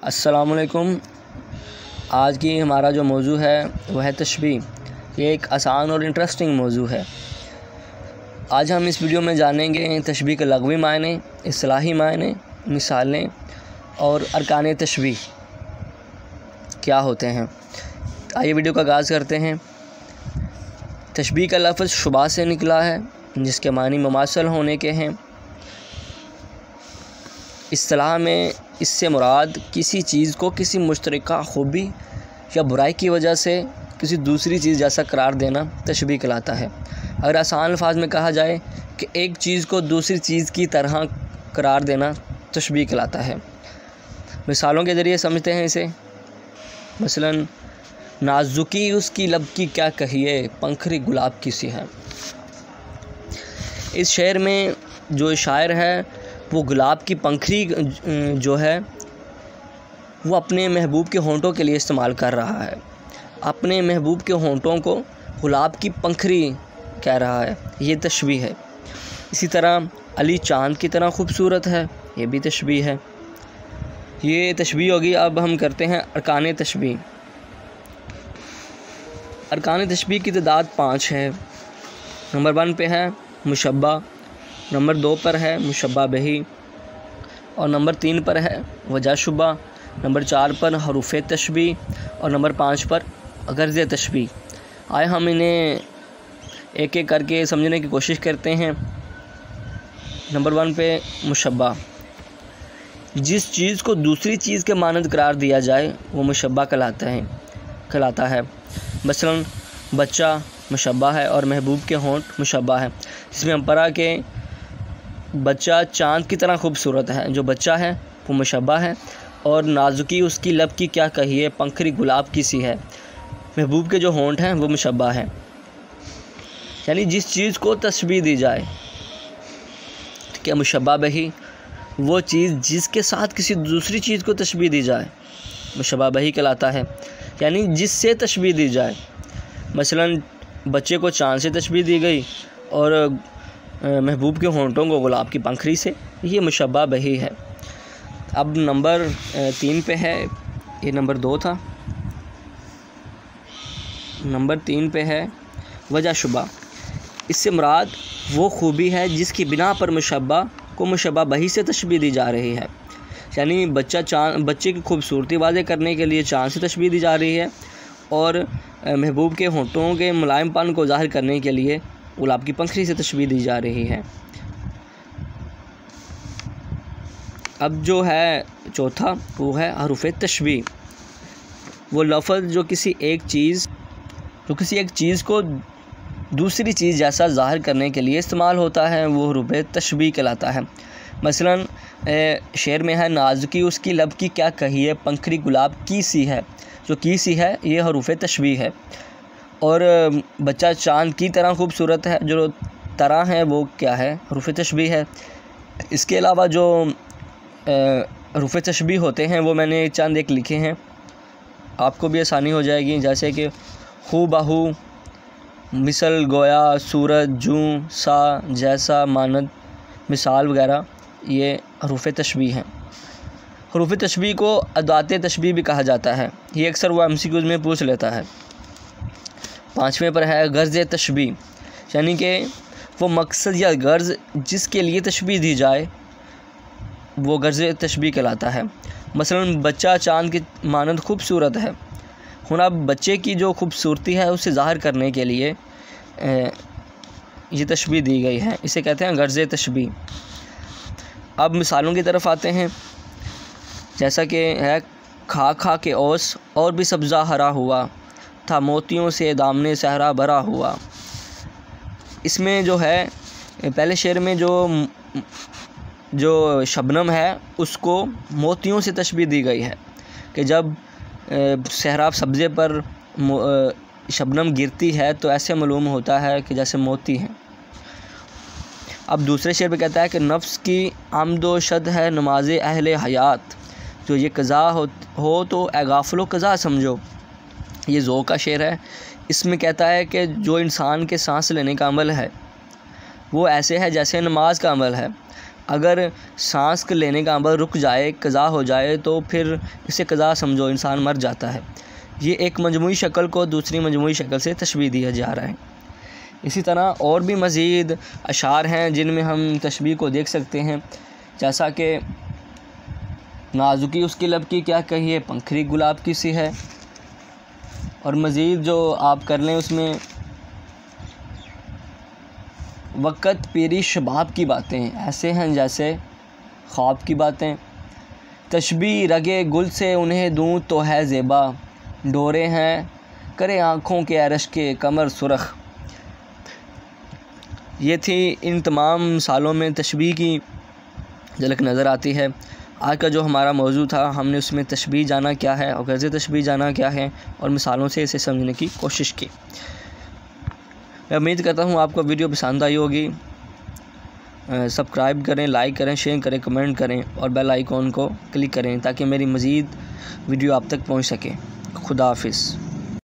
अस्सलामुअलैकुम। आज की हमारा जो मौजू है वह है तशबीह। ये एक आसान और इंटरेस्टिंग मौजू है। आज हम इस वीडियो में जानेंगे तशबीह के लग़वी मायने, इस्तिलाही मायने, मिसालें और अरकान तशबीह क्या होते हैं। आइए वीडियो का आगाज़ करते हैं। तशबीह का लफ्ज़ शुबा से निकला है, जिसके मानी मुमासल होने के हैं। इस्तिलाह में इससे मुराद किसी चीज़ को किसी मुश्तरका खूबी या बुराई की वजह से किसी दूसरी चीज़ जैसा करार देना तशबीह कहलाता है। अगर आसान अल्फाज में कहा जाए कि एक चीज़ को दूसरी चीज़ की तरह करार देना तशबीह कहलाता है। मिसालों के ज़रिए समझते हैं इसे। मसलन, नाजुकी उसकी लब की क्या कहिए, पंखरी गुलाब की सी है। इस शेर में जो शायर है वो गुलाब की पंखरी जो है वो अपने महबूब के होंठों के लिए इस्तेमाल कर रहा है। अपने महबूब के होंठों को गुलाब की पंखरी कह रहा है, ये तशबीह है। इसी तरह अली चाँद की तरह खूबसूरत है, ये भी तशबीह है। ये तशबीह होगी। अब हम करते हैं अरकान तशबीह। अरकान तशबीह की तादाद 5 है। नंबर 1 पे है मुशब्बा, नंबर 2 पर है मुशब्बा बिही, और नंबर 3 पर है वजह शुबा, नंबर 4 पर हरूफ तशबीह और नंबर 5 पर गर्ज़ तशबीह। आए हम इन्हें एक एक करके समझने की कोशिश करते हैं। नंबर 1 पे मुशब्बा। जिस चीज़ को दूसरी चीज़ के मानद करार दिया जाए वो मुशब्बा कहलाता है। मसलन, बच्चा मुशब्बा है और महबूब के होंठ मुशब्बा है। जिसमें हम पढ़ा के बच्चा चाँद की तरह खूबसूरत है, जो बच्चा है वो मुशब्बा है, और नाजुकी उसकी लब की क्या कहिए, पंखरी गुलाब की सी है। महबूब के जो होंठ हैं वो मुशब्बा है। यानी जिस चीज़ को तशबीह दी जाए, क्या मुशब्बा बिही, वो चीज़ जिसके साथ किसी दूसरी चीज़ को तशबीह दी जाए मुशब्बा बिही कहलाता है। यानी जिससे तशबीह दी जाए। मसलन, बच्चे को चाँद से तशबीह दी गई और महबूब के होंठों को गुलाब की पंखरी से, ये मुशब्बा बिही है। अब नंबर 3 पे है, ये नंबर 2 था। नंबर 3 पे है वजह शुबा। इससे मुराद वो खूबी है जिसकी बिना पर मुशब्बा को मुशब्बा बिही से तशबीह दी जा रही है। यानी बच्चे की खूबसूरती वाज़े करने के लिए चाँद से तशबीह दी जा रही है, और महबूब के होंठों के मुलायमपन को ज़ाहिर करने के लिए गुलाब की पंखरी से तशबीह दी जा रही है। अब जो है चौथा, वो है हरूफ तशबीह। वो लफ्ज़ जो किसी एक चीज़ को दूसरी चीज़ जैसा ज़ाहिर करने के लिए इस्तेमाल होता है, वो हरूफ तशबीह कहलाता है। मसलन, शेर में है नाजुकी उसकी लब की क्या कहिए, पंखरी गुलाब की सी है। जो की सी है ये हरूफ तशबीह है। और बच्चा चाँद की तरह खूबसूरत है, जो तरह है वो क्या है, हरूफ तशबीह है। इसके अलावा जो हरूफ तशबीह होते हैं वो मैंने चंद एक लिखे हैं, आपको भी आसानी हो जाएगी। जैसे कि हू बहू, मिसल गोया, सूरज, जूं, सा, जैसा, मानद, मिसाल वगैरह, ये हरूफ तशबीह हैं। हरूफ तशबीह को अदात तशबीह भी कहा जाता है। ये अक्सर वो MCQs में पूछ लेता है। 5वें पर है गर्ज़ तशबीह। यानी कि वो मकसद या गर्ज़ जिसके लिए तशबीह दी जाए वो गर्ज़ तशबीह कहलाता है। मसलन, बच्चा चाँद की मानद खूबसूरत है। अब बच्चे की जो खूबसूरती है उसे ज़ाहिर करने के लिए ये तशबीह दी गई है, इसे कहते हैं गर्ज़ तशबीह। अब मिसालों की तरफ आते हैं। जैसा कि है खा खा के ओस और भी सब्ज़ा हरा हुआ था, मोतियों से दामने सहरा भरा हुआ। इसमें जो है पहले शेर में जो शबनम है उसको मोतियों से तशबीह दी गई है कि जब सहरा सब्ज़े पर शबनम गिरती है तो ऐसे मालूम होता है कि जैसे मोती हैं। अब दूसरे शेर पे कहता है कि नफ्स की आमदो शद है नमाज अहले हयात, जो ये कज़ा हो तो ए गाफिलो कज़ा समझो। ये ज़ो का शेर है। इसमें कहता है कि जो इंसान के सांस लेने का अमल है वो ऐसे है जैसे नमाज का अमल है। अगर सांस के लेने का अमल रुक जाए, क़ज़ा हो जाए, तो फिर इसे क़ज़ा समझो, इंसान मर जाता है। ये एक मजमूई शक्ल को दूसरी मजमूई शक्ल से तशबीह दिया जा रहा है। इसी तरह और भी मज़ीद अशार हैं जिनमें हम तशबीह को देख सकते हैं, जैसा कि नाजुकी उसकी लब की क्या कहिए, पंखरी गुलाब की सी है। और मज़ीद जो आप कर लें उसमें वक़्त पीरी शबाब की बातें ऐसे हैं जैसे ख्वाब की बातें। तशबीह रगे गुल से उन्हें दूँ तो है ज़ेबा, डोरे हैं करे आँखों के अरश के कमर सुरख। ये थी इन तमाम मिसालों में तशबीह की झलक नज़र आती है। आज का जो हमारा मौजू था, हमने उसमें तशबीह जाना क्या है और कैसे तशबीह जाना क्या है, और मिसालों से इसे समझने की कोशिश की। मैं उम्मीद करता हूँ आपको वीडियो पसंद आई होगी। सब्सक्राइब करें, लाइक करें, शेयर करें, कमेंट करें और बेल आइकॉन को क्लिक करें ताकि मेरी मज़ीद वीडियो आप तक पहुँच सके। खुदा हाफिज़।